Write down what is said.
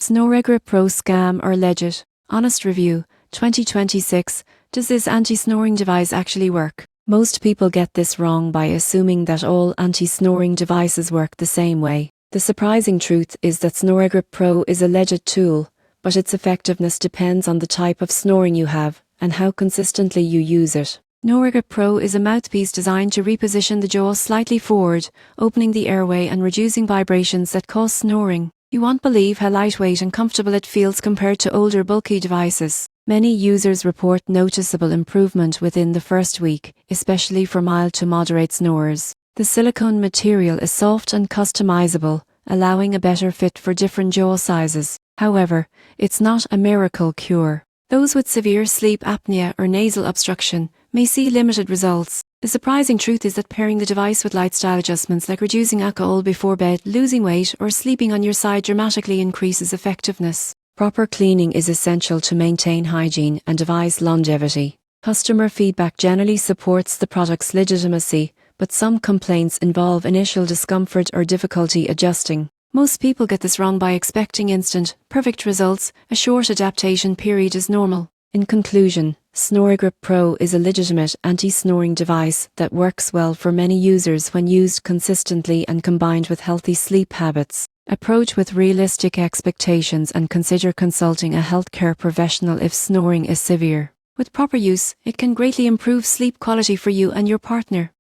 SnoreGrip Pro scam or legit? Honest review, 2026. Does this anti-snoring device actually work? Most people get this wrong by assuming that all anti-snoring devices work the same way. The surprising truth is that SnoreGrip Pro is a legit tool, but its effectiveness depends on the type of snoring you have and how consistently you use it. SnoreGrip Pro is a mouthpiece designed to reposition the jaw slightly forward, opening the airway and reducing vibrations that cause snoring. You won't believe how lightweight and comfortable it feels compared to older bulky devices. Many users report noticeable improvement within the first week, especially for mild to moderate snorers. The silicone material is soft and customizable, allowing a better fit for different jaw sizes. However, it's not a miracle cure. Those with severe sleep apnea or nasal obstruction may see limited results. The surprising truth is that pairing the device with lifestyle adjustments like reducing alcohol before bed, losing weight, or sleeping on your side dramatically increases effectiveness. Proper cleaning is essential to maintain hygiene and device longevity. Customer feedback generally supports the product's legitimacy, but some complaints involve initial discomfort or difficulty adjusting. Most people get this wrong by expecting instant, perfect results. A short adaptation period is normal. In conclusion, SnoreGrip Pro is a legitimate anti-snoring device that works well for many users when used consistently and combined with healthy sleep habits. Approach with realistic expectations and consider consulting a healthcare professional if snoring is severe. With proper use, it can greatly improve sleep quality for you and your partner.